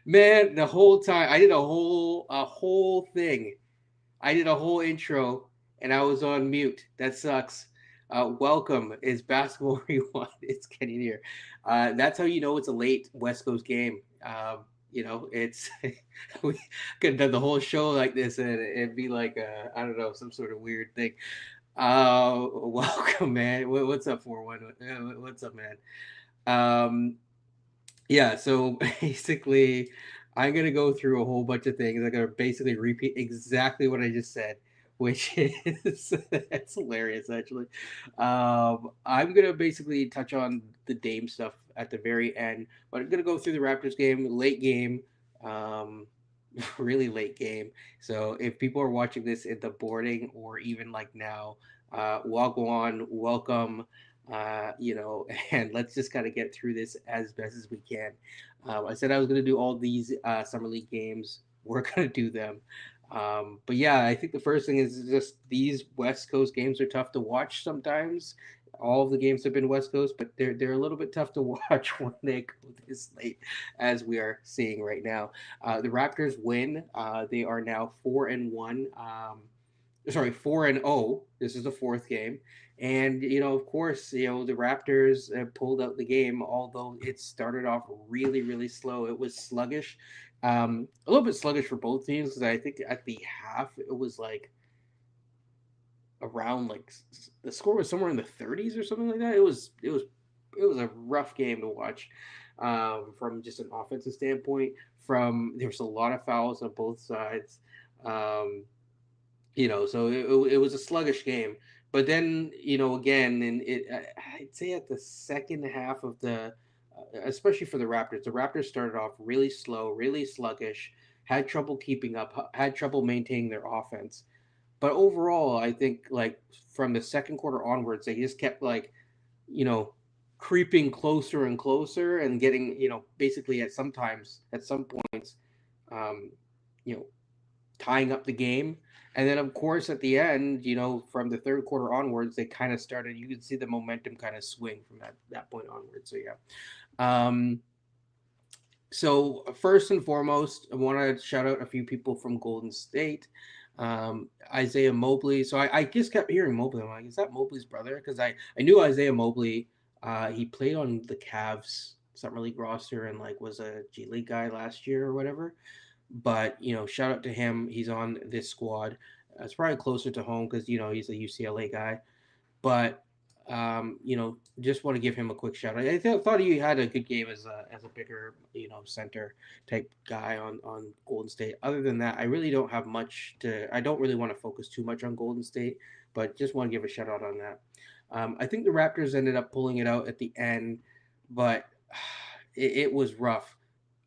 Man, the whole time I did a whole thing. I did a whole intro and I was on mute. That sucks. Welcome is basketball rewind. It's getting here. That's how you know it's a late West Coast game. It's we could have done the whole show like this and it'd be like I don't know, some sort of weird thing. Welcome, man. What's up, 4-1? What's up, man? Um, yeah, so basically, I'm gonna go through a whole bunch of things. I'm gonna basically repeat exactly what I just said, which is it's hilarious actually. I'm gonna basically touch on the Dame stuff at the very end, but I'm gonna go through the Raptors game, late game, um, really late game. So if people are watching this in the boarding or even like now, wagwan, welcome, and let's just kind of get through this as best as we can. I said I was going to do all these summer league games. We're going to do them. But yeah, I think the first thing is just these West Coast games are tough to watch sometimes. All of the games have been West Coast, but they're a little bit tough to watch when they go this late, as we are seeing right now. The Raptors win. They are now 4-1. Sorry, 4-0. This is the fourth game. And, of course, the Raptors pulled out the game, although it started off really, really slow. It was sluggish. A little bit sluggish for both teams because I think at the half it was like around like the score was somewhere in the 30s or something like that. It was a rough game to watch from just an offensive standpoint. From There was a lot of fouls on both sides. Um, so it was a sluggish game. But then, again, and I'd say at the second half of especially for the Raptors started off really slow, really sluggish, had trouble keeping up, had trouble maintaining their offense. But overall, I think like from the second quarter onwards, they just kept like, you know, creeping closer and closer and getting, basically at some points, um, you know, tying up the game. And then, of course, at the end, from the third quarter onwards, they kind of started. You could see the momentum kind of swing from that point onwards. So yeah. Um, so first and foremost, I want to shout out a few people from Golden State. Isaiah Mobley. So I just kept hearing Mobley. I'm like, is that Mobley's brother? Because I knew Isaiah Mobley. He played on the Cavs summer league roster and like was a G League guy last year or whatever. But shout out to him. He's on this squad. It's probably closer to home because he's a UCLA guy. But just want to give him a quick shout out. Thought he had a good game as a bigger center type guy on Golden State. Other than that, I really don't have much to. I don't really want to focus too much on Golden State, but just want to give a shout out on that. I think the Raptors ended up pulling it out at the end, but it was rough.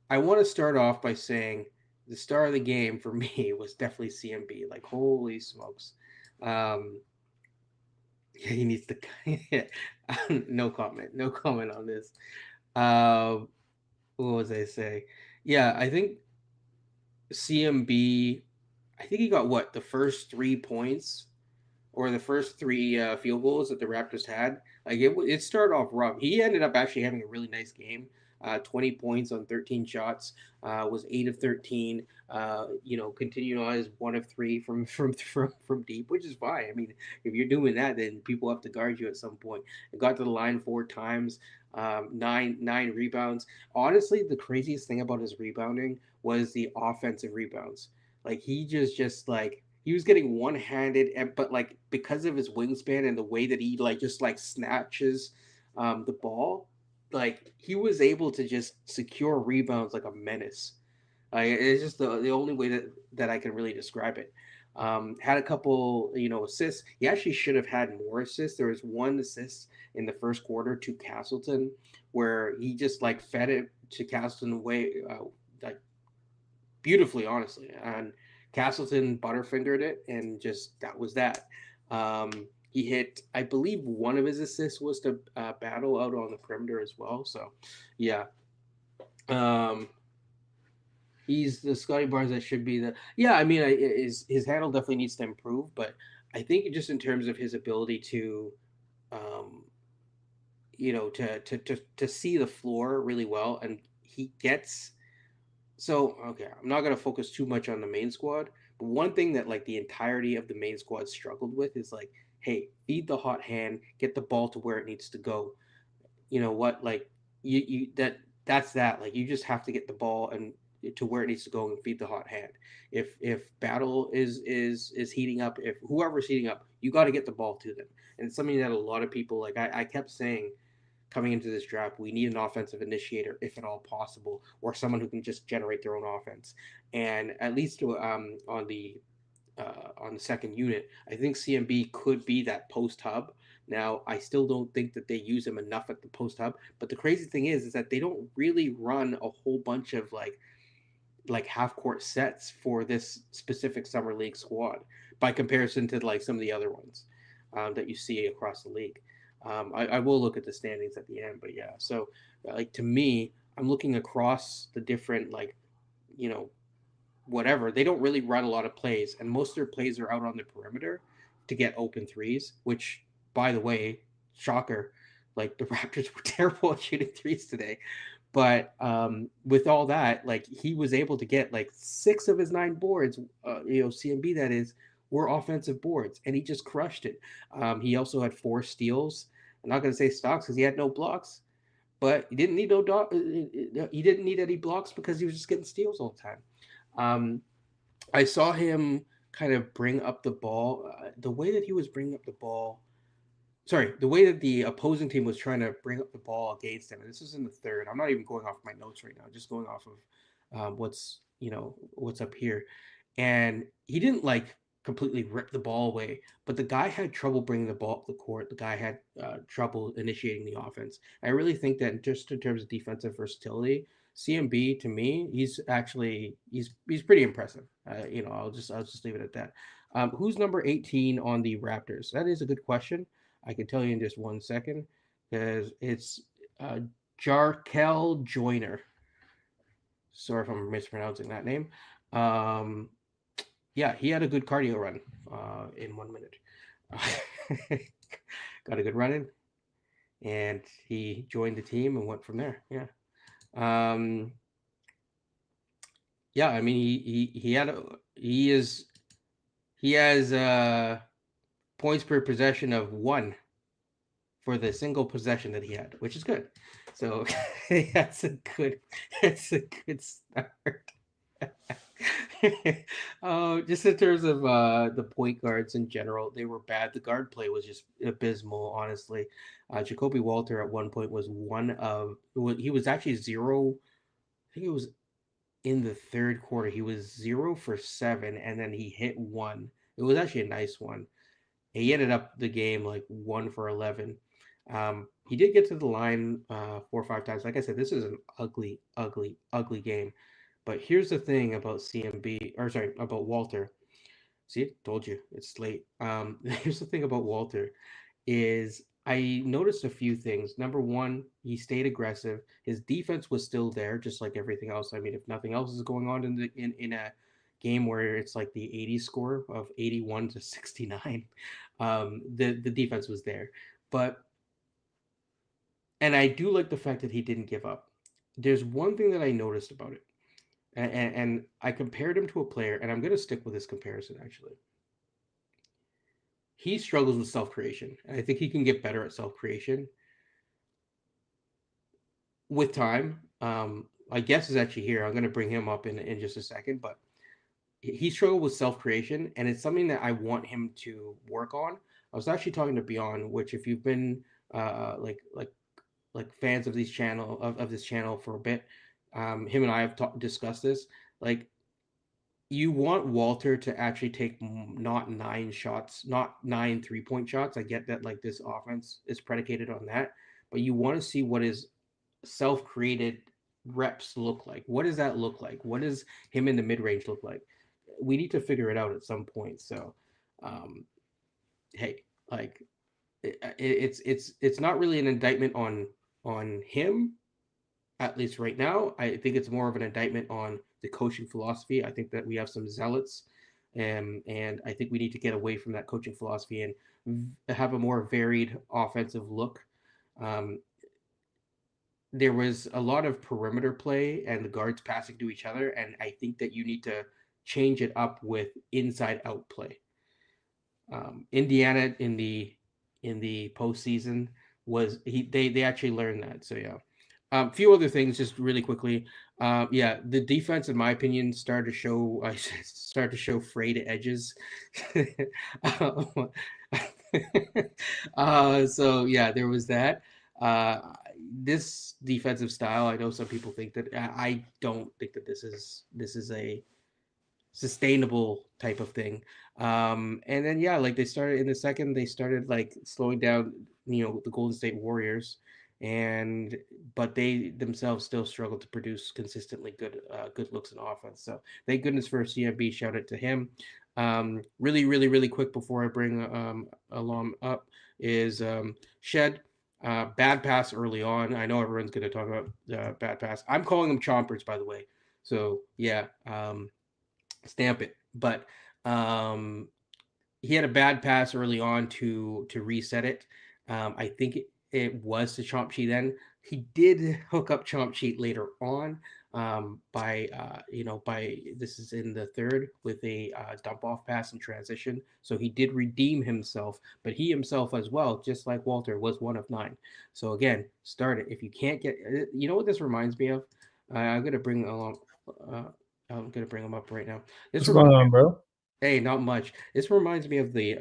I want to start off by saying the star of the game for me was definitely CMB. Like, holy smokes. Um, yeah, he needs to. No comment. No comment on this. Uh, what was I say? Yeah, I think CMB. I think he got what the first 3 points or the first three field goals that the Raptors had. Like it started off rough. He ended up actually having a really nice game. 20 points on 13 shots. Was 8 of 13. Continued on as 1 of 3 from deep, which is fine. I mean, if you're doing that, then people have to guard you at some point. It got to the line 4 times. Nine rebounds. Honestly, the craziest thing about his rebounding was the offensive rebounds. Like he just like he was getting one-handed, but like because of his wingspan and the way that he like just like snatches the ball, like he was able to just secure rebounds like a menace. It's just the only way that I can really describe it. Had a couple, assists. He actually should have had more assists. There was one assist in the first quarter to Castleton, where he just like fed it to Castleton away, like beautifully, honestly. And Castleton butterfingered it, and just that was that. He hit, I believe, one of his assists was to battle out on the perimeter as well. So, yeah, um, he's the Scotty Barnes that should be the. Yeah, I mean, his handle definitely needs to improve, but I think just in terms of his ability to, um, to see the floor really well, and he gets so okay. I'm not gonna focus too much on the main squad, but one thing that like the entirety of the main squad struggled with is like, hey, feed the hot hand, get the ball to where it needs to go. You know what? Like you that's that. Like you just have to get the ball and to where it needs to go and feed the hot hand. If battle is heating up, if whoever's heating up, you got to get the ball to them. And it's something that a lot of people like. I kept saying coming into this draft, we need an offensive initiator if at all possible, or someone who can just generate their own offense. And at least on the second unit, I think CMB could be that post hub. Now, I still don't think that they use him enough at the post hub. But the crazy thing is that they don't really run a whole bunch of like half court sets for this specific summer league squad by comparison to like some of the other ones that you see across the league. I will look at the standings at the end, but yeah. So like to me, I'm looking across the different like you know whatever. They don't really run a lot of plays, and most of their plays are out on the perimeter to get open threes. Which, by the way, shocker, like the Raptors were terrible at shooting threes today. But with all that, like he was able to get like 6 of his 9 boards, CMB that is, were offensive boards, and he just crushed it. He also had 4 steals. I'm not going to say stocks because he had no blocks, but he didn't need no he didn't need any blocks because he was just getting steals all the time. Um, I saw him kind of bring up the ball. The way that he was bringing up the ball, sorry, the way that the opposing team was trying to bring up the ball against him. And this is in the third. I'm not even going off my notes right now, just going off of what's up here. And he didn't like completely rip the ball away, but the guy had trouble bringing the ball up the court. The guy had trouble initiating the offense. I really think that just in terms of defensive versatility, CMB to me, he's pretty impressive. I'll just leave it at that. Who's number 18 on the Raptors? That is a good question. I can tell you in just 1 second because it's uh, Jarkel Joyner. Sorry if I'm mispronouncing that name. Um, yeah, he had a good cardio run in 1 minute. Got a good run in, and he joined the team and went from there. Yeah. Um, yeah, I mean he had a, he has points per possession of 1 for the single possession that he had, which is good. So that's a good that's a good start. Just in terms of the point guards in general, they were bad. The guard play was just abysmal, honestly. Jacoby Walter at one point was he was actually zero. I think it was in the third quarter. He was 0 for 7, and then he hit one. It was actually a nice one. He ended up the game like 1 for 11. He did get to the line 4 or 5 times. Like I said, this is an ugly, ugly, ugly game. But here's the thing about CMB, or sorry, about Walter. See, told you it's late. Here's the thing about Walter is I noticed a few things. Number one, he stayed aggressive. His defense was still there, just like everything else. I mean, if nothing else is going on in a game where it's like the 80 score of 81 to 69, the defense was there. But and I do like the fact that he didn't give up. There's one thing that I noticed about it, and I compared him to a player, and I'm going to stick with this comparison actually. He struggles with self creation, and I think he can get better at self creation with time. I guess is actually here. I'm going to bring him up in just a second, but he struggled with self creation, and it's something that I want him to work on. I was actually talking to Beyond, which if you've been like fans of this channel for a bit, him and I have discussed this. Like you want Walter to actually take not 9 shots, not 9 3-point shots. I get that like this offense is predicated on that, but you want to see what his self-created reps look like. What does that look like? What does him in the mid-range look like? We need to figure it out at some point. So, um, hey, like it's not really an indictment on him, at least right now. I think it's more of an indictment on the coaching philosophy. I think that we have some zealots, and I think we need to get away from that coaching philosophy and have a more varied offensive look. Um, there was a lot of perimeter play and the guards passing to each other, and I think that you need to change it up with inside out play. Indiana in the postseason they actually learned that. So yeah, a few other things just really quickly. Yeah, the defense, in my opinion, started to show started to show frayed edges. Um, so yeah, there was that. Uh, this defensive style, I know some people think that I don't think that this is a sustainable type of thing. And then yeah, like they started in the second, they started like slowing down, the Golden State Warriors, and but they themselves still struggle to produce consistently good looks in offense. So thank goodness for CMB. Shout out to him. Really, really, really quick before I bring Alum up is Shed. Bad pass early on. I know everyone's going to talk about bad pass. I'm calling them chompers, by the way. So yeah, stamp it. But um, he had a bad pass early on to reset it. I think it was to Chomp Cheat then. He did hook up Chomp Cheat later on by this is in the third with a dump off pass in transition. So he did redeem himself, but he himself as well, just like Walter, was one of nine. So again, start it. If you can't get, you know what this reminds me of? I'm gonna bring along. Uh, I'm gonna bring him up right now. This What's going reminds me. on, bro? Hey, not much. This reminds me of the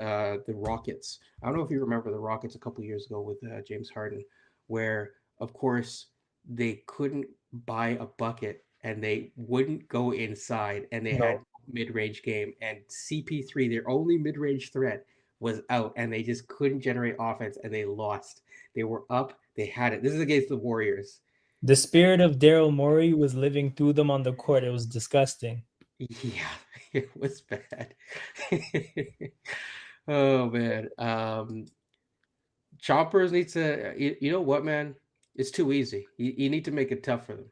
Rockets. I don't know if you remember the Rockets a couple years ago with James Harden, where of course they couldn't buy a bucket and they wouldn't go inside and they had No. mid-range game and CP3, their only mid-range threat, was out and they just couldn't generate offense and they lost. They were up, they had it. This is against the Warriors. The spirit of Daryl Morey was living through them on the court. It was disgusting. Yeah, it was bad. Oh man. Choppers needs to. You know what, man? It's too easy. You need to make it tough for them.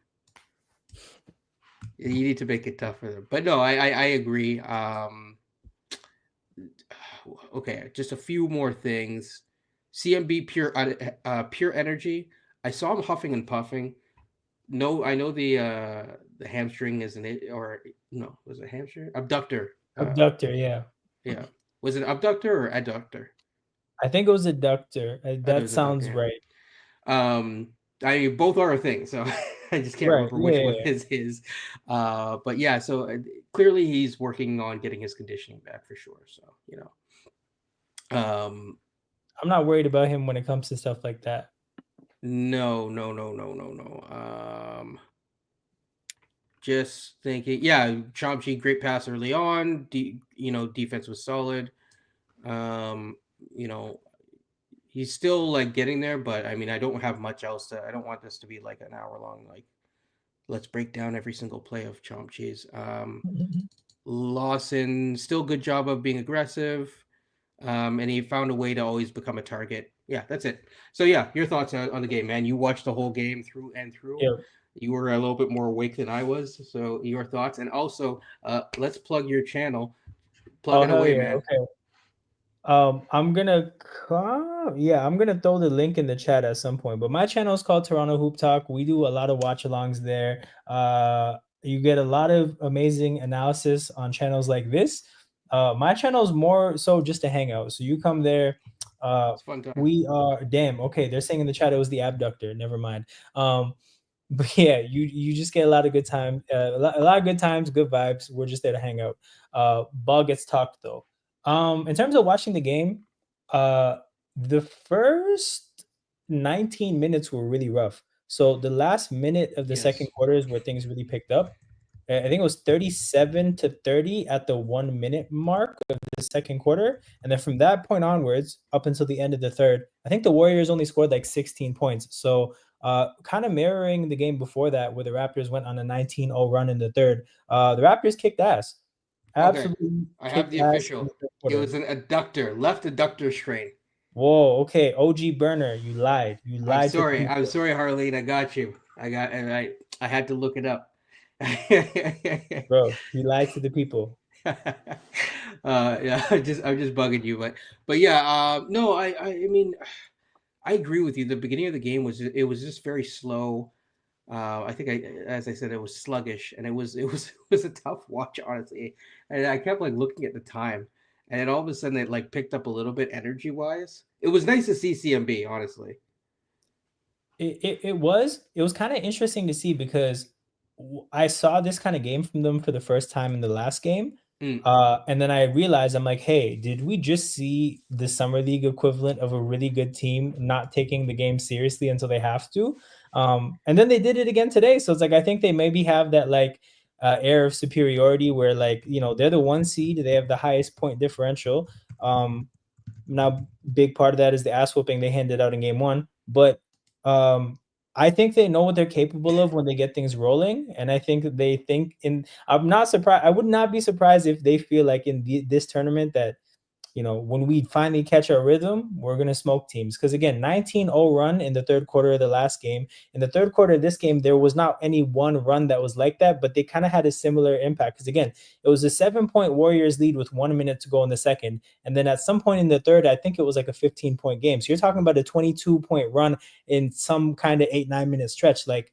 You need to make it tough for them. But no, I agree. Okay, just a few more things. CMB pure energy. I saw him huffing and puffing. No, I know the hamstring isn't it, or no, was it hamstring? Abductor. Abductor, yeah. Yeah. Was it abductor or adductor? I think it was adductor. I thought it That was abductor. sounds Yeah. right. I mean, both are a thing, so I just can't Right. remember Yeah, which yeah, one yeah. is his. But yeah, so clearly he's working on getting his conditioning back for sure. So um, I'm not worried about him when it comes to stuff like that. no, no, no, no, no, no. Just thinking, yeah, Chomchi, great pass early on. Defense was solid. Um, you know, he's still like getting there, but I mean, I don't have much else to. I don't want this to be like an hour long. Like, let's break down every single play of Chomp Cheese. Lawson, still good job of being aggressive, and he found a way to always become a target. Yeah, that's it. So yeah, your thoughts on the game, man? You watched the whole game through and through. Yeah. You were a little bit more awake than I was. So your thoughts, and also let's plug your channel. Plug Oh it hell away, yeah. man. Okay. I'm gonna throw the link in the chat at some point. But my channel is called Toronto Hoop Talk. We do a lot of watch alongs there. You get a lot of amazing analysis on channels like this. My channel is more so just a hangout. So you come there. Uh, It's fun time. we are damn okay. They're saying in the chat it was the abductor. Never mind. But yeah, you just get a lot of good time, a lot of good times, good vibes. We're just there to hang out. Ball gets talked though. In terms of watching the game, uh, the first 19 minutes were really rough. So the last minute of the second Yes. quarter is where things really picked up. I think it was 37-30 at the 1 minute mark of the second quarter. And then from that point onwards, up until the end of the third, I think the Warriors only scored like 16 points. So kind of mirroring the game before that, where the Raptors went on a 19-0 run in the third. The Raptors kicked ass. Okay. Absolutely I have kicked the ass in official. the third It quarter. was an adductor, left adductor strain. Whoa, okay. OG Burner, you lied. You I'm lied to the sorry. I'm people. sorry, Harleen. I got you. I had to look it up. Bro, you lied to the people. Yeah, I'm just bugging you, but yeah, no, I mean, I agree with you. The beginning of the game was just very slow. I think as I said, it was sluggish, and it was a tough watch, honestly. And I kept like looking at the time, and then all of a sudden it like picked up a little bit energy wise. It was nice to see CMB, honestly. It was kind of interesting to see because I saw this kind of game from them for the first time in the last game. Mm. And then I realized I'm like, hey, did we just see the summer league equivalent of a really good team not taking the game seriously until they have to? And then they did it again today. So it's like I think they maybe have that like air of superiority where like they're the one seed, they have the highest point differential. Now, big part of that is the ass whooping they handed out in game one, but um, I think they know what they're capable of when they get things rolling, and I think they think in. I'm not surprised. I would not be surprised if they feel like in this tournament that when we finally catch our rhythm, we're going to smoke teams. Because again, 19-0 run in the third quarter of the last game. In the third quarter of this game, there was not any one run that was like that, but they kind of had a similar impact. Because again, it was a 7-point Warriors lead with 1 minute to go in the second. And then at some point in the third, I think it was like a 15-point game. So you're talking about a 22-point run in some kind of 8-9 minute stretch. Like,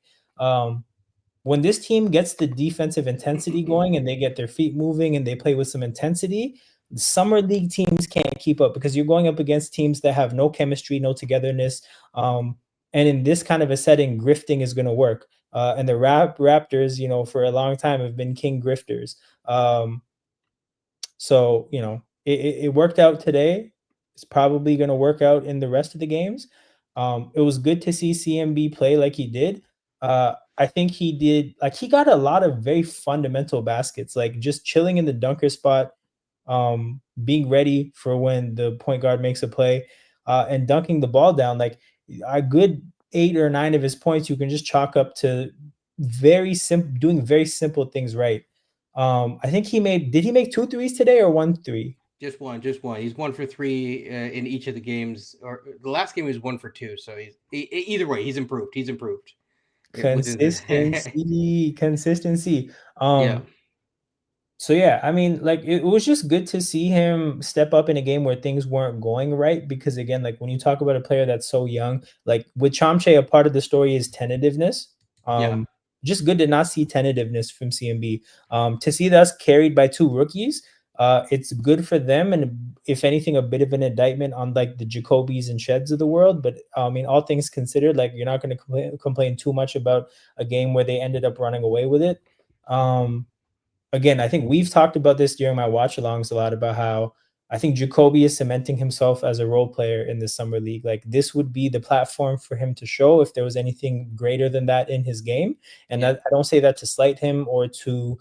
when this team gets the defensive intensity going and they get their feet moving and they play with some intensity, summer league teams can't keep up because you're going up against teams that have no chemistry, no togetherness. And in this kind of a setting, grifting is going to work. And the Raptors, for a long time have been king grifters. So, it worked out today. It's probably going to work out in the rest of the games. It was good to see CMB play like he did. I think he did, like, he got a lot of very fundamental baskets, like just chilling in the dunker spot, being ready for when the point guard makes a play, and dunking the ball down. Like a good 8 or 9 of his points, you can just chalk up to very simple, doing very simple things right. I think did he make two threes today or one three? Just one, just one. He's 1 for 3 in each of the games. Or the last game he was 1 for 2. So either way, he's improved. He's improved within the Consistency. yeah. So yeah, I mean, like it was just good to see him step up in a game where things weren't going right. Because again, like when you talk about a player that's so young, like with Chomche, a part of the story is tentativeness. Yeah. Just good to not see tentativeness from CMB. To see us carried by two rookies, it's good for them, and if anything, a bit of an indictment on like the Jacobys and Sheds of the world. But I mean, all things considered, like you're not going to complain too much about a game where they ended up running away with it. Again, I think we've talked about this during my watch alongs a lot about how I think Jacoby is cementing himself as a role player in the summer league. Like this would be the platform for him to show if there was anything greater than that in his game. And Yeah. I don't say that to slight him or to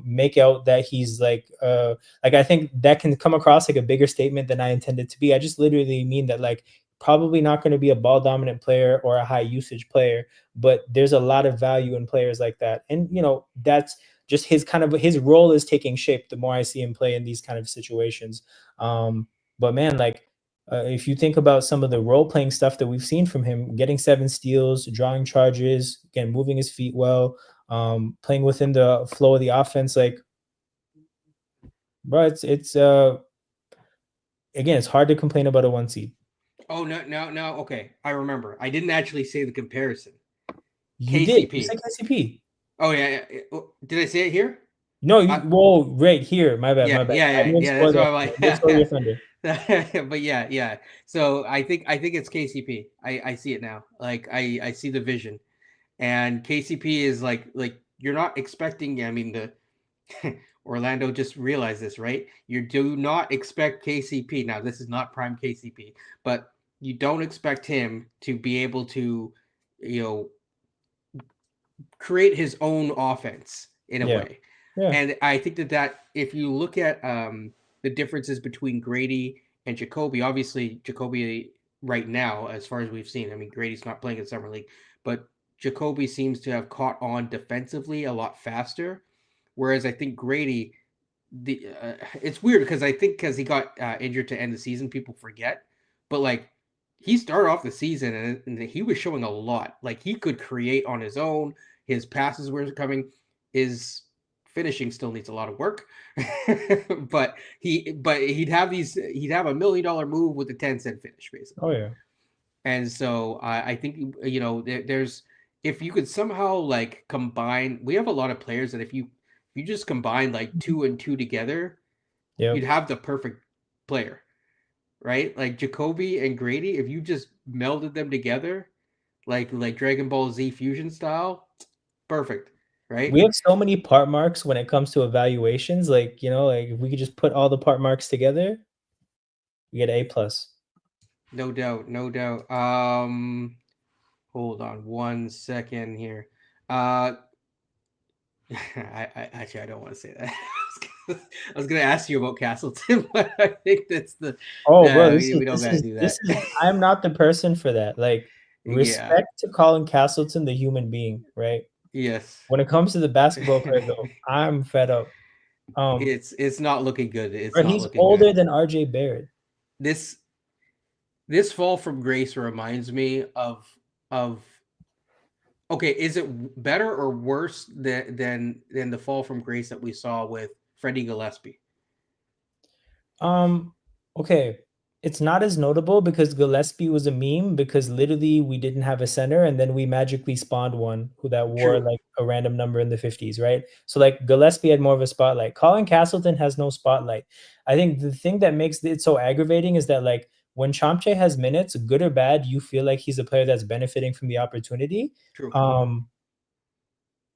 make out that he's like I think that can come across like a bigger statement than I intended to be. I just literally mean that like probably not going to be a ball dominant player or a high usage player, but there's a lot of value in players like that. And that's just his role is taking shape the more I see him play in these kind of situations. But man, like if you think about some of the role playing stuff that we've seen from him, getting 7 steals, drawing charges, again, moving his feet well, playing within the flow of the offense, like, bro, it's again, it's hard to complain about a 1 seed. Oh no, no, no. Okay, I remember. I didn't actually say the comparison. You did. You said KCP. KCP. Oh yeah. Oh, did I say it here? No, I, whoa, right here. My bad, yeah, my bad. yeah, I yeah, didn't yeah. spoil That's why that. I'm I didn't spoil like. your thunder. But yeah, yeah. So I think it's KCP. I see it now. Like I see the vision, and KCP is like you're not expecting. I mean the Orlando just realized this, right? You do not expect KCP. Now, this is not prime KCP, but you don't expect him to be able to, you know, create his own offense in a Yeah. way. Yeah. And I think that if you look at the differences between Grady and Jacoby, obviously Jacoby right now, as far as we've seen, I mean Grady's not playing in summer league, but Jacoby seems to have caught on defensively a lot faster, whereas I think Grady it's weird because I think because he got injured to end the season, people forget. But like he started off the season and he was showing a lot. Like he could create on his own. His passes were coming. His finishing still needs a lot of work. but he'd have a $1 million move with a 10-cent finish Oh basically. yeah. And so I think there's if you could somehow like combine, we have a lot of players that if you just combine like two and two together, you'd Yep. have the perfect player, right? Like Jacoby and Grady, if you just melded them together, like Dragon Ball Z fusion style, perfect, right? We have so many part marks when it comes to evaluations. Like, like if we could just put all the part marks together, we get an A plus. No doubt, no doubt. Hold on one second here. Uh, I actually I don't want to say that. I was gonna ask you about Castleton, but I think that's the Oh, bro, no. We don't this gotta is do this that. is I'm not the person for that. Like, Yeah. respect to Colin Castleton, the human being, right? Yes. When it comes to the basketball player, though, I'm fed up. It's not looking good. It's Bro, not he's looking good. older than RJ Barrett. This this fall from grace reminds me of okay. Is it better or worse than the fall from grace that we saw with Freddie Gillespie? Um, okay. It's not as notable because Gillespie was a meme because literally we didn't have a center and then we magically spawned one who that wore True. like a random number in the 50s, right? So like Gillespie had more of a spotlight. Colin Castleton has no spotlight. I think the thing that makes it so aggravating is that like when Chomche has minutes, good or bad, you feel like he's a player that's benefiting from the opportunity. True. Um,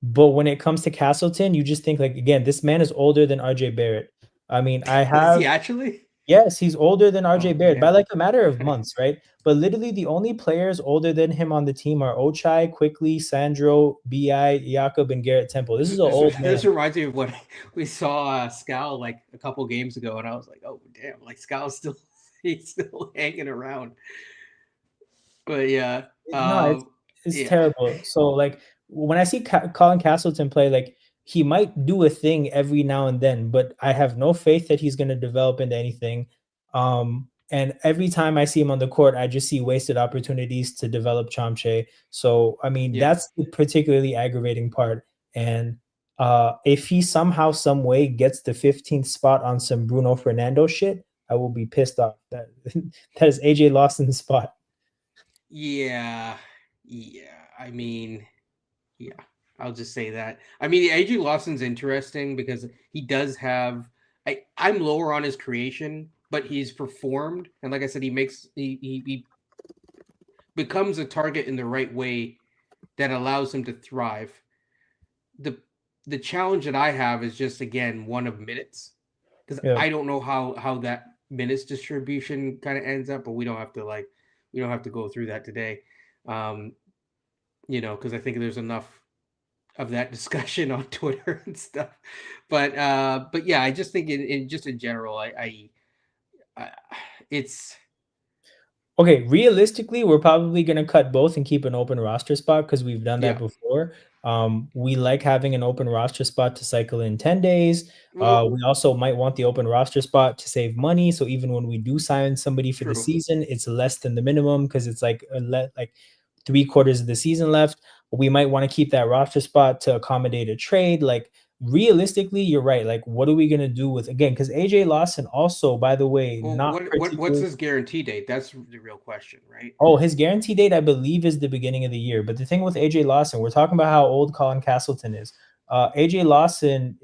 but when it comes to Castleton, you just think like again, this man is older than RJ Barrett. I mean, I Is have he actually? Yes, he's older than RJ Oh Barrett by man. like a matter of months, right? But literally the only players older than him on the team are Ochai, Quickly, Sandro, BI, Jakob, and Garrett Temple. This is an old This man. reminds me of what we saw Scal like a couple games ago, and I was like, oh damn, like Scal's still he's still hanging around. But yeah, No, it's yeah, terrible. So like when I see Colin Castleton play, like he might do a thing every now and then, but I have no faith that he's going to develop into anything. And every time I see him on the court, I just see wasted opportunities to develop Chomche. So I mean, yeah, that's the particularly aggravating part. And if he somehow, some way gets the 15th spot on some Bruno Fernando shit, I will be pissed off. That that is AJ Lawson's spot. yeah, yeah. I mean, yeah. I'll just say that. I mean, AJ Lawson's interesting because he does have. I'm lower on his creation, but he's performed, and like I said, he becomes a target in the right way that allows him to thrive. the The challenge that I have is just again one of minutes because Yeah. I don't know how that minutes distribution kind of ends up, but we don't have to go through that today. Um, because I think there's enough of that discussion on Twitter and stuff. But yeah, I just think in just in general, I it's Okay, realistically, we're probably gonna cut both and keep an open roster spot because we've done that yeah. before. We like having an open roster spot to cycle in 10 days. Well, We also might want the open roster spot to save money. So even when we do sign somebody for the true. season, it's less than the minimum because it's like like 3 quarters of the season left. We might want to keep that roster spot to accommodate a trade. Like realistically, you're right. Like, what are we gonna do with again? Because AJ Lawson also, by the way, Well, not what's particularly. his guarantee date? That's the real question, right? Oh, his guarantee date, I believe, is the beginning of the year. But the thing with AJ Lawson, we're talking about how old Colin Castleton is. AJ Lawson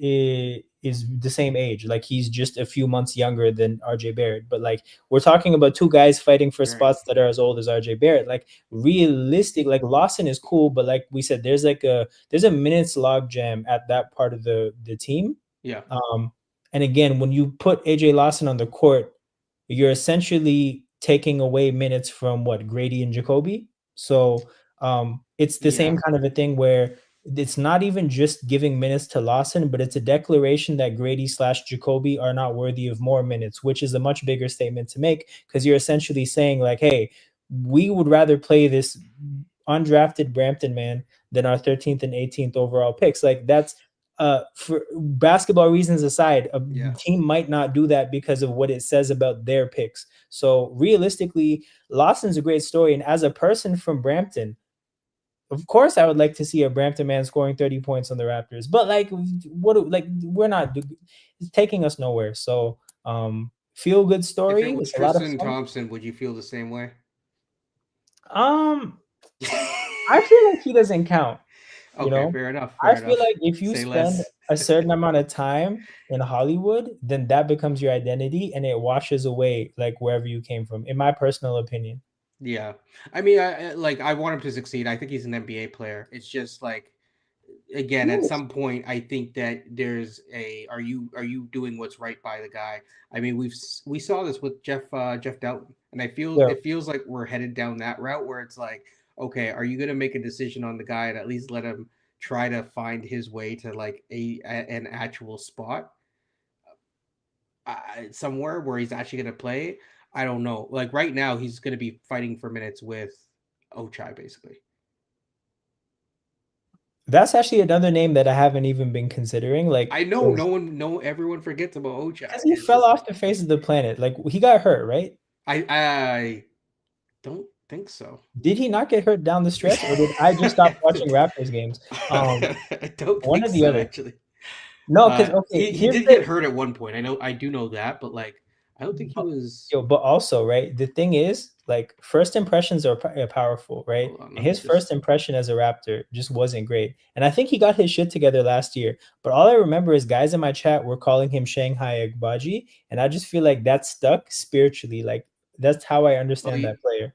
is the same age. Like he's just a few months younger than RJ Barrett. But like we're talking about two guys fighting for Right. spots that are as old as RJ Barrett. Like realistic, like Lawson is cool, but like we said, there's a minutes log jam at that part of the team. Yeah. Um, and again, when you put AJ Lawson on the court, you're essentially taking away minutes from what Grady and Jacoby. So it's the Yeah. same kind of a thing where it's not even just giving minutes to Lawson, but it's a declaration that Grady slash Jacoby are not worthy of more minutes, which is a much bigger statement to make because you're essentially saying like, hey, we would rather play this undrafted Brampton man than our 13th and 18th overall picks. Like that's for basketball reasons aside, a Yeah. team might not do that because of what it says about their picks. So realistically, Lawson's a great story. And as a person from Brampton, of course, I would like to see a Brampton man scoring 30 points on the Raptors. But like, like we're not it's taking us nowhere. So feel good If it story. was It's a lot of Tristan fun. Thompson, would you feel the same way? Um, I feel like he doesn't count, you Okay, know? fair enough. I Fair feel enough. like if you Say spend less. a certain amount of time in Hollywood, then that becomes your identity and it washes away like wherever you came from, in my personal opinion. Yeah, I mean, I want him to succeed. I think he's an NBA player. It's just like again, at Yes. some point, I think that there's a are you doing what's right by the guy? I mean, we saw this with Jeff Doughton, and I feel Yeah. it feels like we're headed down that route where it's like, okay, are you gonna make a decision on the guy and at least let him try to find his way to like an actual spot somewhere where he's actually gonna play? I don't know. Like right now, he's gonna be fighting for minutes with Ochai, basically. That's actually another name that I haven't even been considering, like, I know no because one, no everyone forgets about Ochai. he It's fell just like off the face of the planet. Like he got hurt, right? I don't think so. Did he not get hurt down the stretch, or did I just stop watching Raptors games? I don't One think or the so other. actually. No, because okay, He here's did get the hurt at one point. I do know that, but like I don't think he but, was. yo, but also, right? The thing is, like, first impressions are powerful, right? Hold on, And let me his first just. impression as a Raptor just wasn't great. And I think he got his shit together last year. But all I remember is guys in my chat were calling him Shanghai Agbaji, and I just feel like that stuck spiritually. Like that's how I Oh, understand that player.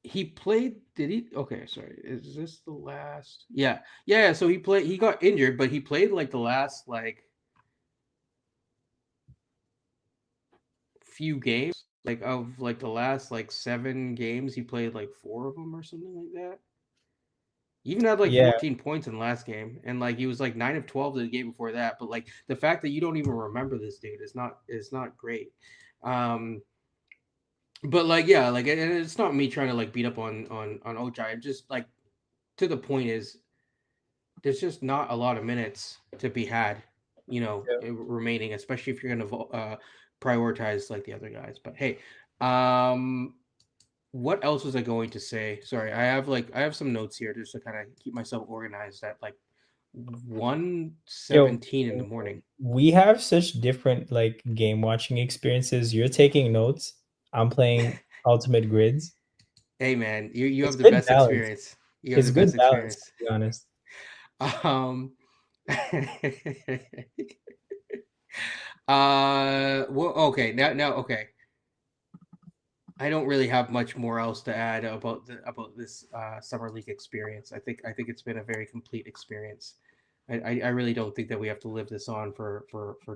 he played. Did he? Okay, sorry. Is this the last? Yeah, yeah. So he played. He got injured, but he played like the last like few games. Like of like the last like 7 games, he played like four of them or something like that. He even had like Yeah, 14 points in the last game, and like he was like 9 of 12 the game before that. But like the fact that you don't even remember this dude is not great. Um, but like yeah, like and it's not me trying to like beat up on Ochai. I'm just like to the point is there's just not a lot of minutes to be had, remaining, especially if you're gonna prioritize like the other guys. But hey, um, what else was I going to say? Sorry, I have some notes here just to kind of keep myself organized at like yo, 1:17 in the morning. we have such different like game watching experiences. You're taking notes. I'm playing Ultimate Grids. Hey man, you It's have the good best balance. experience. You have It's the good best balance, to experience. be honest. Um well okay, now okay. I don't really have much more else to add about this summer league experience. I think it's been a very complete experience. I really don't think that we have to live this on for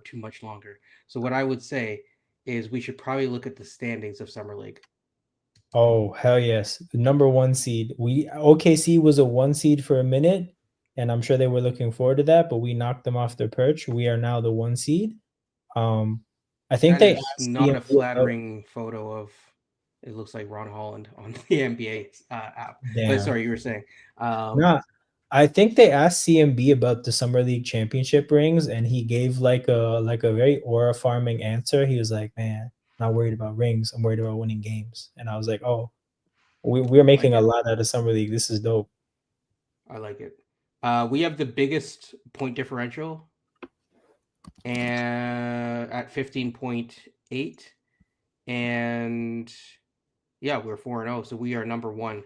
too much longer. So what I would say is we should probably look at the standings of summer league. Oh, hell yes. The number 1 seed. We OKC was a 1 seed for a minute, and I'm sure they were looking forward to that, but we knocked them off their perch. We are now the 1 seed. Um, I think That they is asked not a CMB about flattering photo of. It looks like Ron Holland on the NBA app. But damn. sorry, you were saying. Um, Nah, I think they asked CMB about the summer league championship rings, and he gave like a very aura farming answer. He was like, "Man, not worried about rings. I'm worried about winning games." And I was like, "Oh, we're I like making a it. lot out of summer league. This is dope." I like it. We have the biggest point differential and at 15.8, and yeah, we're 4-0, so we are number one.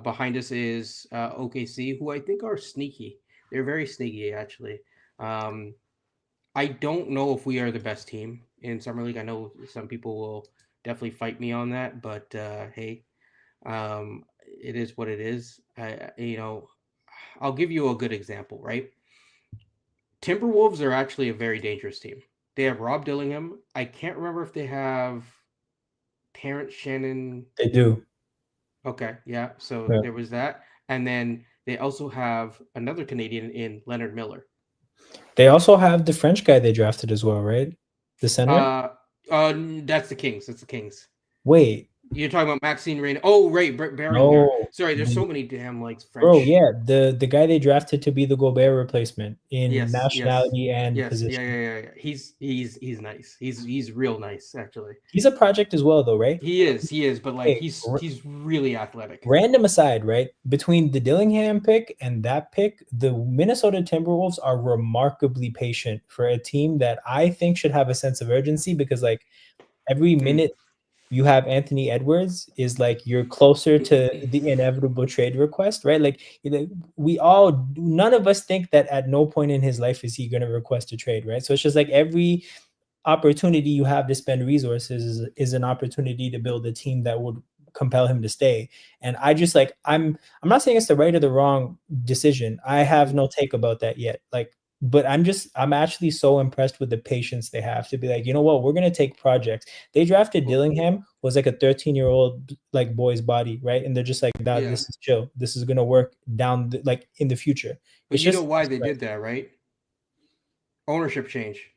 Behind us is OKC, who I think are sneaky. They're very sneaky, actually. Um, I don't know if we are the best team in summer league. I know some people will definitely fight me on that, but hey, it is what it is. I'll give you a good example, right? Timberwolves are actually a very dangerous team. They have Rob Dillingham. I can't remember if they have Terrence Shannon. They do. Okay, yeah. So Yeah. there was that, and then they also have another Canadian in Leonard Miller. They also have the French guy they drafted as well, right? The center? Uh, uh, that's the Kings. That's the Kings. Wait, You're talking about Maxine Rain. Oh, right, Barringer. no. Sorry, there's so many damn like Bro, French. yeah, the guy they drafted to be the Gobert replacement in Yes, yes, nationality and yes. Yeah, position. yeah, yeah, yeah. He's nice. He's real nice actually. He's a project as well, though, right? He is, but like Okay, he's really athletic. random aside, right? Between the Dillingham pick and that pick, the Minnesota Timberwolves are remarkably patient for a team that I think should have a sense of urgency because, like, every Hmm. minute you have Anthony Edwards is like you're closer to the inevitable trade request, right? Like, you know, we all none of us think that at no point in his life is he going to request a trade, right? So it's just like every opportunity you have to spend resources is an opportunity to build a team that would compel him to stay. And I just like I'm not saying it's the right or the wrong decision. I have no take about that yet. Like, but I'm actually so impressed with the patience they have to be like, you know what, we're gonna take projects. They drafted Well, Dillingham, was like a 13-year-old like boy's body, right? And they're just like, that yeah, this is chill. This is gonna work down like in the future. but It's you know just why they did that, right? Ownership change.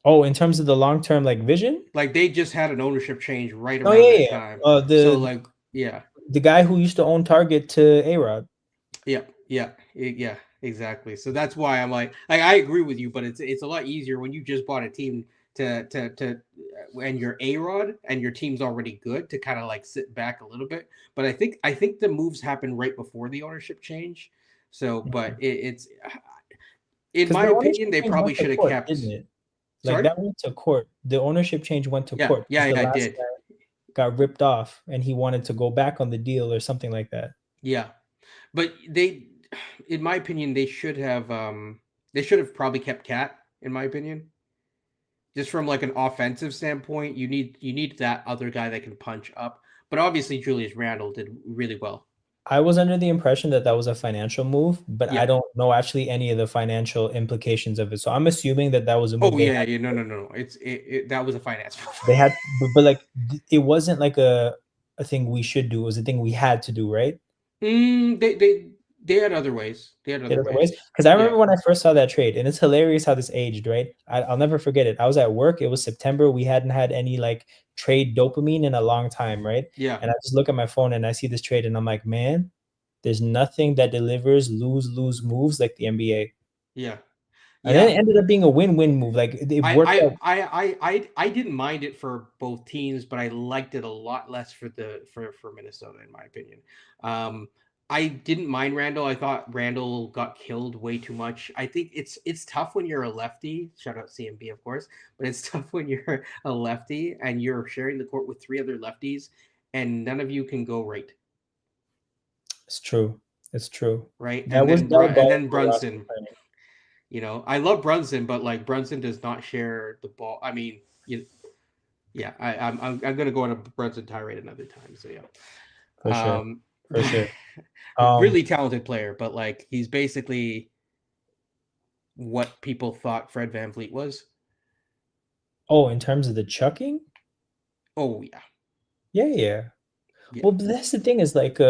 oh, in terms of the long term like vision. Like they just had an ownership change right Oh around yeah, that yeah. time. So The like, yeah, guy who used to own Target to A-Rod. yeah, yeah, yeah, exactly. So that's why I'm like I agree with you, but it's a lot easier when you just bought a team to and you're a Rod and your team's already good to kind of like sit back a little bit. But I think the moves happened right before the ownership change. So, but it's in Because my the opinion, ownership they change probably went to should have court, kept. didn't it? Like Sorry. that went to court. The ownership change went to Yeah, court yeah, because the yeah, I last did. guy got ripped off and he wanted to go back on the deal or something like that. Yeah, but in my opinion, they should have probably kept Cat. In my opinion, just from like an offensive standpoint, you need that other guy that can punch up. But obviously, Julius Randle did really well. I was under the impression that that was a financial move, but I Yeah. don't know actually any of the financial implications of it. So I'm assuming that that was a move Oh they yeah, had. yeah. No, no, no, no. That was a finance They move. had, but like it wasn't like a thing we should do. It was a thing we had to do, right? They had other ways. They had In other other ways, ways. because I Yeah, remember when I first saw that trade, and it's hilarious how this aged, right? I'll never forget it. I was at work. It was September. We hadn't had any like trade dopamine in a long time, right? yeah, And I just look at my phone and I see this trade, and I'm like, man, there's nothing that delivers lose lose moves like the NBA. yeah, And then yeah. it ended up being a win win move. Like it I, worked I out. I I didn't mind it for both teams, but I liked it a lot less for Minnesota, in my opinion. Um, I didn't mind Randall. I thought Randall got killed way too much. I think it's tough when you're a lefty. Shout out CMB, of course, but it's tough when you're a lefty and you're sharing the court with three other lefties, and none of you can go It's true. It's true. right, That was And then diabolical roster Brunson. planning I love Brunson, but like Brunson does not share the ball. I mean, yeah, I'm gonna go on a Brunson tirade another time. So yeah, for sure. um, For sure. Um, really talented player, but like he's basically what people thought Fred Van Vliet was. oh, in terms of the chucking, Oh yeah, yeah, yeah. yeah, Well, but that's the thing is like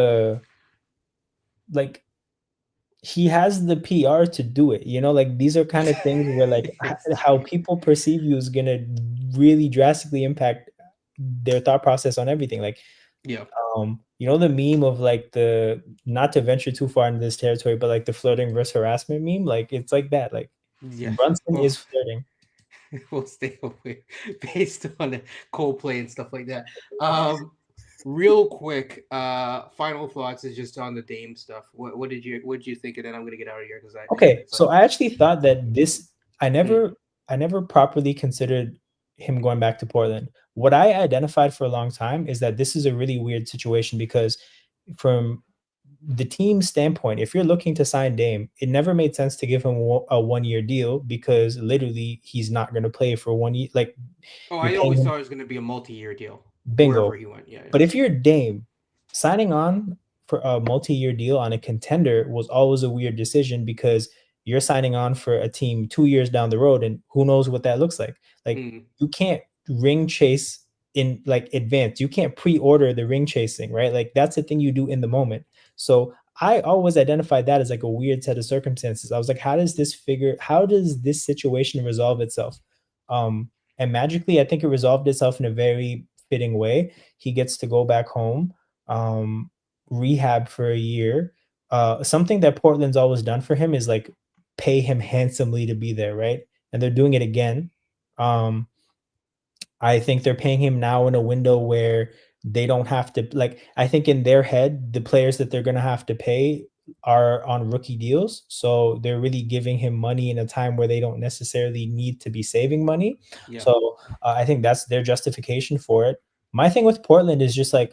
he has the PR to do it. You know, like these are kind of things where like how exactly. people perceive you is gonna really drastically impact their thought process on everything. Like, Yeah, you know, the meme of like the not to venture too far into this territory, but like the flirting versus harassment meme, like it's like that. Like yeah. Brunson Well, is flirting. we'll stay away based on Coldplay and stuff like that. Um, Real quick, final thoughts is just on the Dame stuff. What did you think? And then I'm gonna get out of here because I Okay, it's so like I actually thought that this I mm, never I never properly considered him going back to Portland. What I identified for a long time is that this is a really weird situation because from the team's standpoint, if you're looking to sign Dame, it never made sense to give him a 1 year deal because literally he's not going to play for 1 year. Like oh, you're I paying always him thought it was gonna be a multi-year deal wherever bingo. he went. Yeah, yeah, But if you're Dame, signing on for a multi-year deal on a contender was always a weird decision because you're signing on for a team 2 years down the road, and who knows what that looks like. Like mm, you can't ring chase in like advance. You can't pre-order the ring chasing, right? Like that's the thing you do in the moment. So I always identified that as like a weird set of circumstances. I was like, how does this situation resolve itself? And magically, I think it resolved itself in a very fitting way. He gets to go back home, rehab for a year. Something that Portland's always done for him is like pay him handsomely to be there, right? And they're doing it again. Um, I think they're paying him now in a window where they don't have to like I think in their head, the players that they're gonna have to pay are on rookie deals. So they're really giving him money in a time where they don't necessarily need to be saving money. yeah. So I think that's their justification for it. My thing with Portland is just like,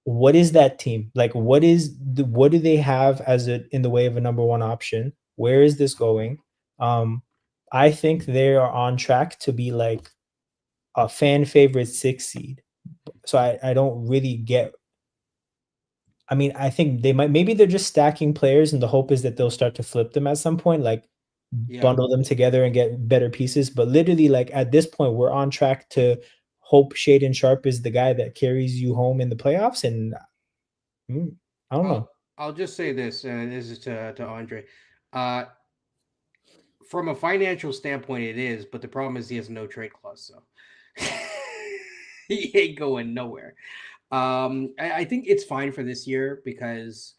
what is that team? Like, what do they have as a in the way of a number one option? Where is this going? Um, I think they are on track to be like a fan favorite 6 seed. So I don't really get. I mean, I think they might maybe they're just stacking players, and the hope is that they'll start to flip them at some point, like Yeah. bundle them together and get better pieces. But literally, like at this point, we're on track to hope Shaden Sharp is the guy that carries you home in the playoffs. And mm, I don't know. I'll just say this, and this is to Andre. Uh, from a financial standpoint, it is, but the problem is he has no trade clause, so he ain't going nowhere. I think it's fine for this year because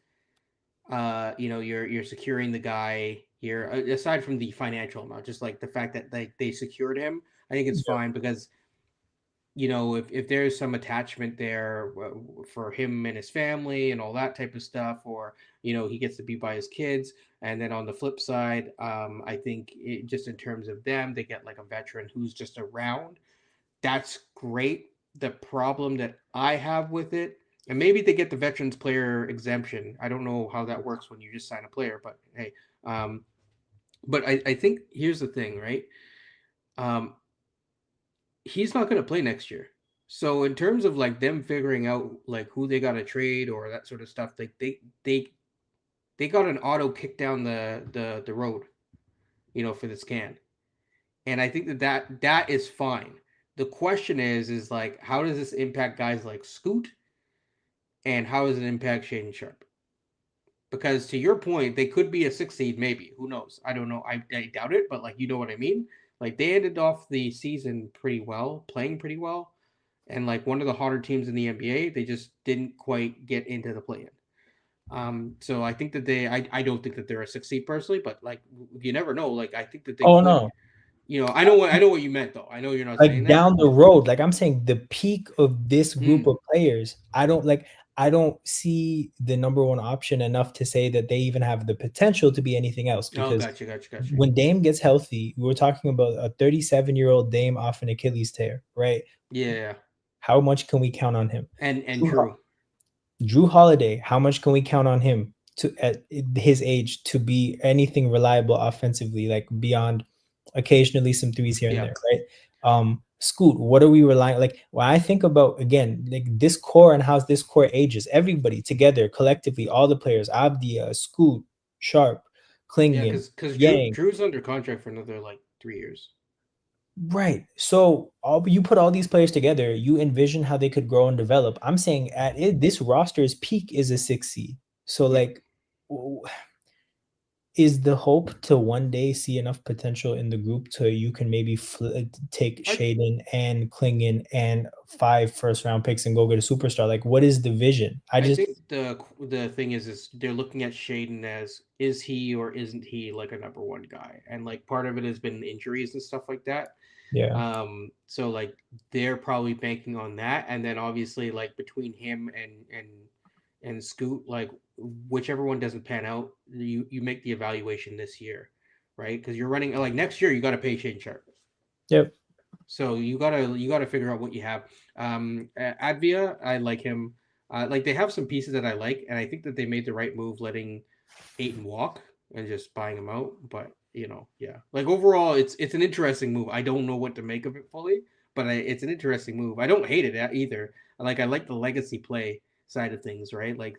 you're securing the guy here. Aside from the financial amount, just like the fact that they secured him, I think it's Yeah. fine because if there's some attachment there for him and his family and all that type of stuff, or he gets to be by his kids, and then on the flip side, I think just in terms of them, they get like a veteran who's just around. That's great. The problem that I have with it, and maybe they get the veterans player exemption. I don't know how that works when you just sign a player, but hey, um, but I think here's the thing, right? Um, he's not going to play next year. So in terms of like them figuring out like who they got to trade or that sort of stuff, like they got an auto kick down the road, for this can, and I think that is fine. The question is like how does this impact guys like Scoot, and how does it impact Shaden Sharp? Because to your point, they could be a 6 seed, maybe. Who knows? I don't know. I doubt it, but like you know what I mean. Like they ended off the season pretty well, playing pretty well, and like one of the hotter teams in the NBA. They just didn't quite get into the play-in. So I think that I don't think that they're a 6 seed personally, but like you never know. Like I think that they Oh could. no. I know what you meant though. I know you're not saying Like that. down the road, like I'm saying the peak of this group Mm. of players, I don't see the number one option enough to say that they even have the potential to be anything else Oh, because gotcha. when Dame gets healthy, we're talking about a 37-year-old Dame off an Achilles tear, right? Yeah, How much can we count on him? and Drew true. Drew Holiday, how much can we count on him to at his age to be anything reliable offensively, like beyond occasionally some threes here and Yeah, there, right? Scoot, what are we relying? Like when I think about again, like this core and how this core ages, everybody together collectively, all the players, Abdia, Scoot, Sharp, yeah, Klingin, because Yang, Drew's under contract for another like 3 years. right. So all you put all these players together, you envision how they could grow and develop. I'm saying at it, this roster's peak is a 6 seed. So Yeah, like, w- is the hope to one day see enough potential in the group to you can maybe take I Shaden and Klingon and 5 first round picks and go get a superstar? Like, what is the vision? I I just think the thing is they're looking at Shaden as is he or isn't he like a number one guy, and like part of it has been injuries and stuff like that. yeah. So like they're probably banking on that, and then obviously like between him and Scoot, like whichever one doesn't pan out, you make the evaluation this year, right? Because you're running like next year, you got to pay Shane Sharp. Yep. So you gotta figure out what you have. Advia, I like him. Like they have some pieces that I like, and I think that they made the right move letting Aiton walk and just buying him out. But yeah. Like overall, it's an interesting move. I don't know what to make of it fully, but it's an interesting move. I don't hate it either. Like I like the legacy play side of things, right? Like,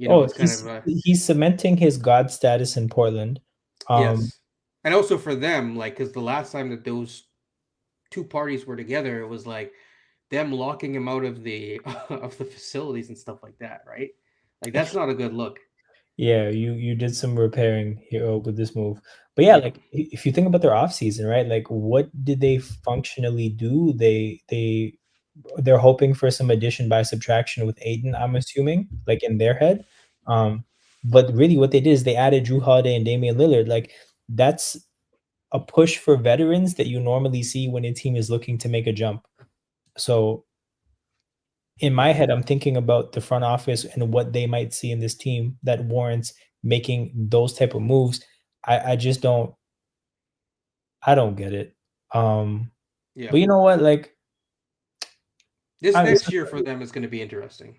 Oh, it's kind of a he's cementing his god status in Portland. Um, yes, and also for them, like, because the last time that those two parties were together, it was like them locking him out of the of the facilities and stuff like that, right? Like that's not a good look. Yeah, you did some repairing here with this move. But yeah, Yep. like if you think about their offseason, right? Like what did they functionally do? They're hoping for some addition by subtraction with Aiden, I'm assuming, like in their head. Um, but really what they did is they added Drew Holiday and Damian Lillard. Like that's a push for veterans that you normally see when a team is looking to make a jump. So in my Yeah. head, I'm thinking about the front office and what they might see in this team that warrants making those type of moves. I just I don't get it. Um, Yeah. but you know what? Like This I mean, next year for them is going to be interesting.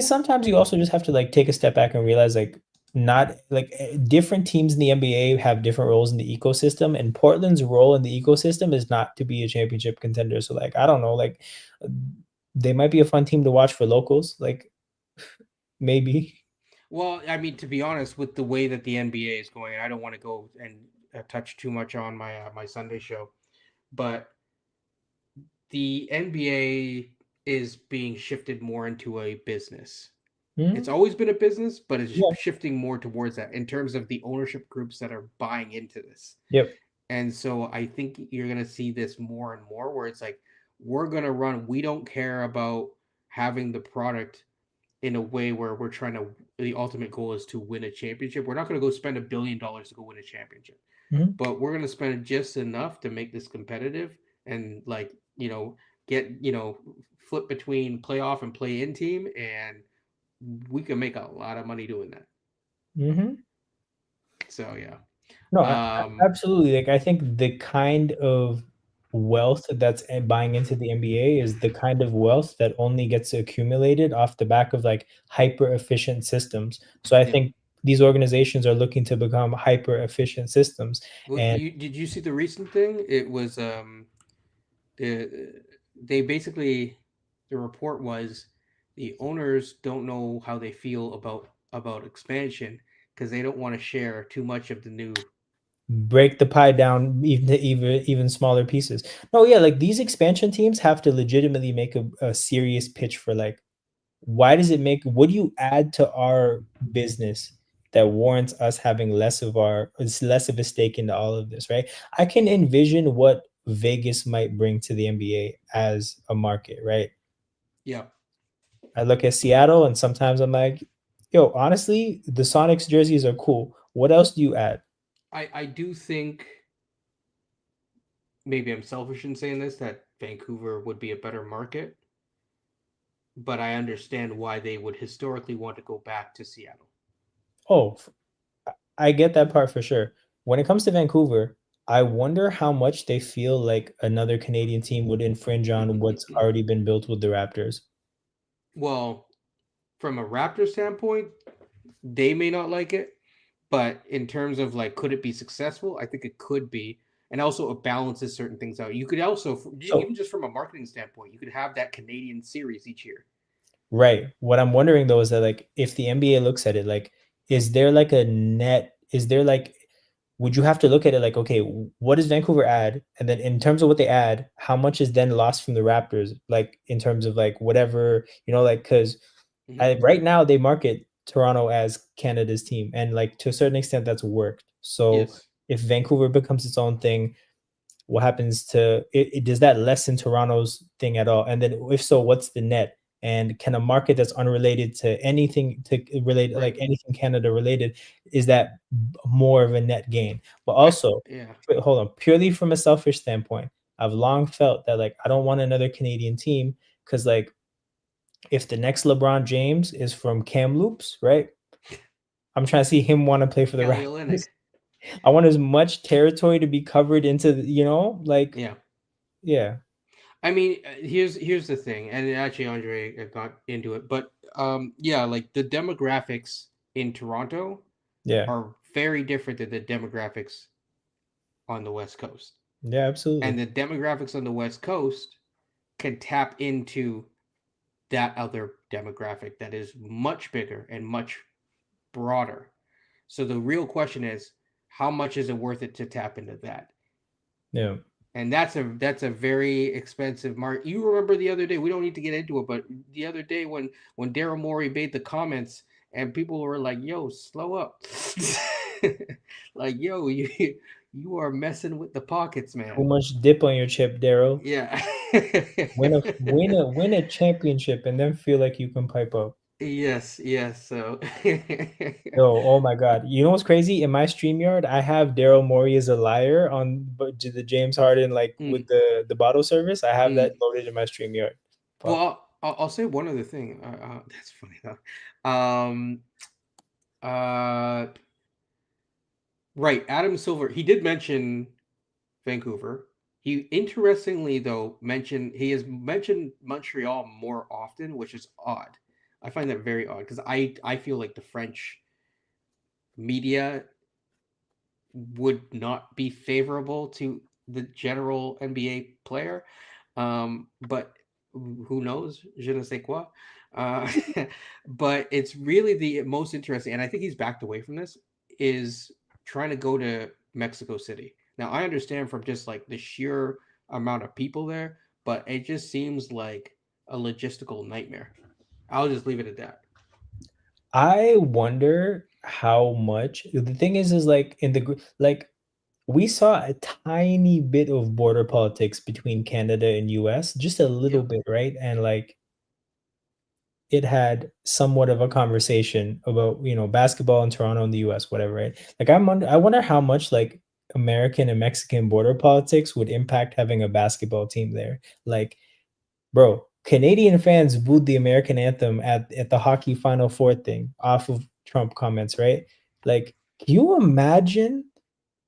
sometimes you also just have to like take a step back and realize like not like different teams in the NBA have different roles in the ecosystem, and Portland's role in the ecosystem is not to be a championship contender. So like I don't know, like uh, they might be a fun team to watch for locals, like maybe. Well, I mean, to be honest, with the way that the NBA is going, I don't want to go and touch too much on my Sunday show, but the NBA is being shifted more into a business. It's Mhm. always been a business, but it's Yeah. shifting more towards that in terms of the ownership groups that are buying into this. Yep. And so I think you're going to see this more and more where it's like, we're going to run, we don't care about having the product in a way where we're trying to, the ultimate goal is to win a championship. We're not going to go spend $1 billion to go win a championship, Mhm. but we're going to spend just enough to make this competitive and like, get, flip between playoff and play in team. And we can make a lot of money doing that. Mhm. So, yeah. No, Um, absolutely. Like I think the kind of wealth that's buying into the NBA is the kind of wealth that only gets accumulated off the back of like hyper efficient systems. So I yeah. think these organizations are looking to become hyper efficient systems. Well, And did you see the recent thing? It was the they basically, the report was the owners don't know how they feel about expansion because they don't want to share too much of the new. break the pie down even smaller pieces. No, yeah, like these expansion teams have to legitimately make a serious pitch for like why does it make what do you add to our business that warrants us having less of a stake into all of this, right? I can envision what Vegas might bring to the NBA as a market, right? Yeah, I look at Seattle and sometimes I'm like, yo, honestly, the Sonics jerseys are cool. What else do you add? I do think, maybe I'm selfish in saying this, that Vancouver would be a better market, but I understand why they would historically want to go back to Seattle. Oh, I get that part for sure. When it comes to Vancouver, I wonder how much they feel like another Canadian team would infringe on what's already been built with the Raptors. Well, from a Raptor standpoint, they may not like it, but in terms of like, could it be successful? I think it could be, and also it balances certain things out. You could also, So even just from a marketing standpoint, you could have that Canadian series each year. right. What I'm wondering though is that like if the NBA looks at it, like, is there like a net? Is there like would you have to look at it like, okay, what does Vancouver add? And then in terms of what they add, how much is then lost from the Raptors? Like in terms of like whatever, like because Hmm. right now they market Toronto as Canada's team. And like to a certain extent that's worked. So Yes. if Vancouver becomes its own thing, what happens to it, does that lessen Toronto's thing at all? And then if so, what's the net? And can a market that's unrelated to anything to relate like Right. anything Canada related, is that more of a net gain? But I also, Yeah. hold on, purely from a selfish standpoint, I've long felt that like I don't want another Canadian team because like if the next LeBron James is from Kamloops, right? I'm trying to see him want to play for the Kelly Raptors. Olynyk. I want as much territory to be covered into, like Yeah. yeah. I mean, here's the thing, and actually Andre got into it, but yeah, like the demographics in Toronto Yeah. are very different than the demographics on the West Coast. Yeah, And absolutely. the demographics on the West Coast can tap into that other demographic that is much bigger and much broader. So the real question is, how much is it worth it to tap into that? Yeah. And that's a very expensive mark. You remember the other day? We don't need to get into it, but the other day when Daryl Morey made the comments and people were like, "Yo, slow up," like, "Yo, you are messing with the pockets, Too man." much dip on your chip, Daryl. Yeah. Win a championship and then feel like you can pipe up. Yes, yes. So, Yo, oh my God. You know what's crazy? In my StreamYard, I have Daryl Morey as a liar on the James Harden, like with mm, the bottle service. I have that mm. loaded in my StreamYard. Fuck. Well, I'll say one other thing. That's funny though. Uh, right, Adam Silver. He did mention Vancouver. He interestingly though mentioned he has mentioned Montreal more often, which is odd. I find that very odd because I feel like the French media would not be favorable to the general NBA player. But who knows? Je ne sais quoi. Uh, but it's really the most interesting, and I think he's backed away from this, is trying to go to Mexico City. Now, I understand from just like the sheer amount of people there, but it just seems like a logistical nightmare. I'll just leave it at that. I wonder how much the thing is like in the like we saw a tiny bit of border politics between Canada and US, just a little Yep. bit, right? And like it had somewhat of a conversation about, basketball in Toronto and the US, whatever, right? Like I wonder how much like American and Mexican border politics would impact having a basketball team there. Like, bro, Canadian fans booed the American anthem at the hockey Final Four thing off of Trump comments, right? Like, can you imagine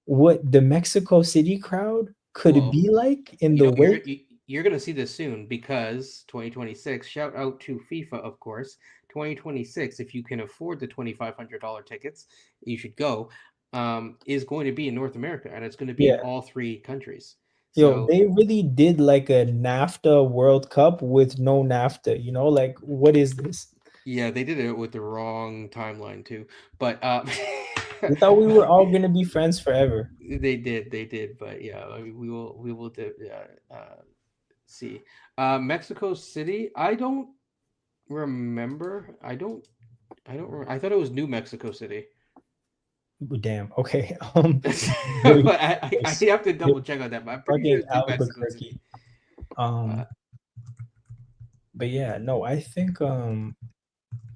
what the Mexico City crowd could Well, be like in you the know wake? you're gonna see this soon because 2026. Shout out to FIFA, of course. 2026, if you can afford the $2,500 tickets, you should go. Is going to be in North America, and it's going to be in Yeah. all three countries. Yo, So they really did like a NAFTA World Cup with no NAFTA, like what is this? yeah, they did it with the wrong timeline too, but We thought we were all gonna be friends forever. they did, but yeah, I mean, we will see. Mexico City. I don't remember. I don't remember. I thought it was New Mexico City. Damn. Okay. But Very I close. have to double check on that, but I'm pretty sure Fucking it's New Mexico City. Albuquerque. Uh, Um, but yeah, no, I think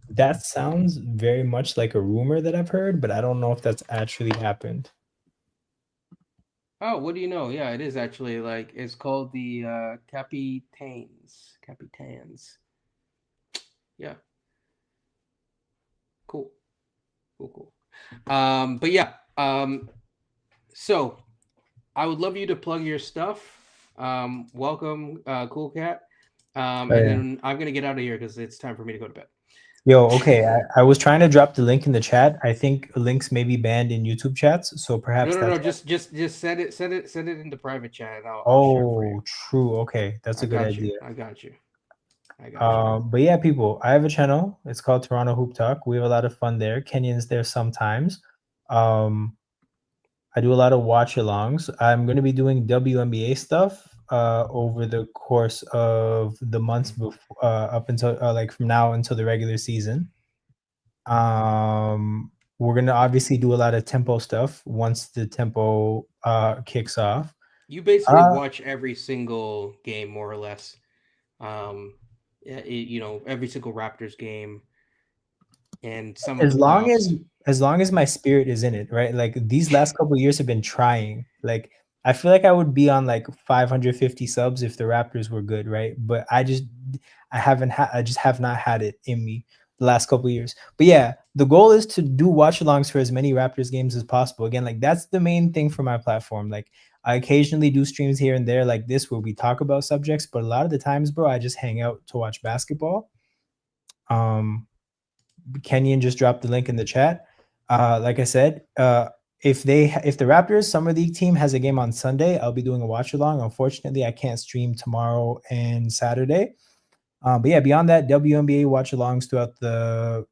that sounds very much like a rumor that I've heard, but I don't know if that's actually happened. oh, what do you know? Yeah, it is actually like it's called the Capitanes. Capitans. Yeah, cool, cool, cool. But yeah. So I would love you to plug your stuff. Welcome, Cool Cat. Oh And yeah. then I'm gonna get out of here because it's time for me to go to bed. Yo, okay. I was trying to drop the link in the chat. I think links may be banned in YouTube chats, so No, perhaps no, no. that's why. Just send it into private chat, and I'll share it for you. Oh, true. Okay, that's I a good got you. idea. I got you. I got you. But yeah, people, I have a channel. It's called Toronto Hoop Talk. We have a lot of fun there. Kenyon's there sometimes. Um, I do a lot of watch alongs. I'm going to be doing WNBA stuff over the course of the months before, up until like from now until the regular season. We're going to obviously do a lot of tempo stuff once the tempo kicks off. You basically Uh, watch every single game, more or less. Um, yeah, every single Raptors game and some of as the long as playoffs. as long as my spirit is in it, right? Like these last couple of years have been trying. Like I feel like I would be on like 550 subs if the Raptors were good, right? But I just have not had it in me the last couple of years. But yeah, the goal is to do watch alongs for as many Raptors games as possible. Again, like that's the main thing for my platform. Like I occasionally do streams here and there like this where we talk about subjects, but a lot of the times, bro, I just hang out to watch basketball. Um Kenyon just dropped the link in the chat. Like I said, if the Raptors summer league team has a game on Sunday, I'll be doing a watch along. Unfortunately, I can't stream tomorrow and Saturday. But yeah, beyond that, WNBA watch alongs throughout the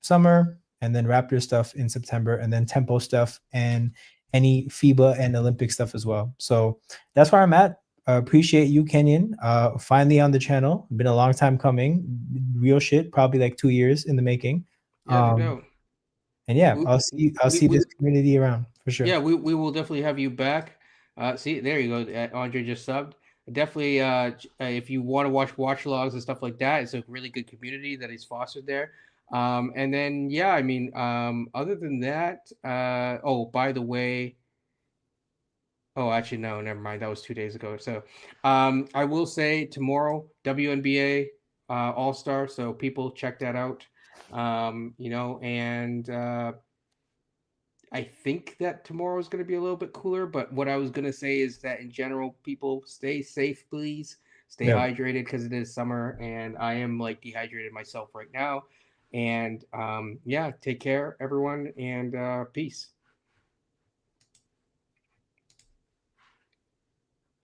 summer, and then Raptor stuff in September, and then tempo stuff and any FIBA and Olympic stuff as well. So that's where I'm at. Appreciate you, Kenyon. Finally on the channel. Been a long time coming. Real shit. Probably like 2 years in the making. Yeah, no Um, doubt. and yeah, We, I'll see we this community around for sure. Yeah, we will definitely have you back. See, there you go. Andre just subbed. Definitely, if you want to watch logs and stuff like that, it's a really good community that he's fostered there. And then, yeah, I mean, other than that, oh, by the way, oh, actually, no, never mind. That was 2 days ago. So, I will say tomorrow, WNBA All Star. So people check that out. And I think that tomorrow is going to be a little bit cooler, but what I was going to say is that in general, people stay safe, please. Stay Yeah. hydrated because it is summer, and I am like dehydrated myself right now. And yeah, take care, everyone, and peace.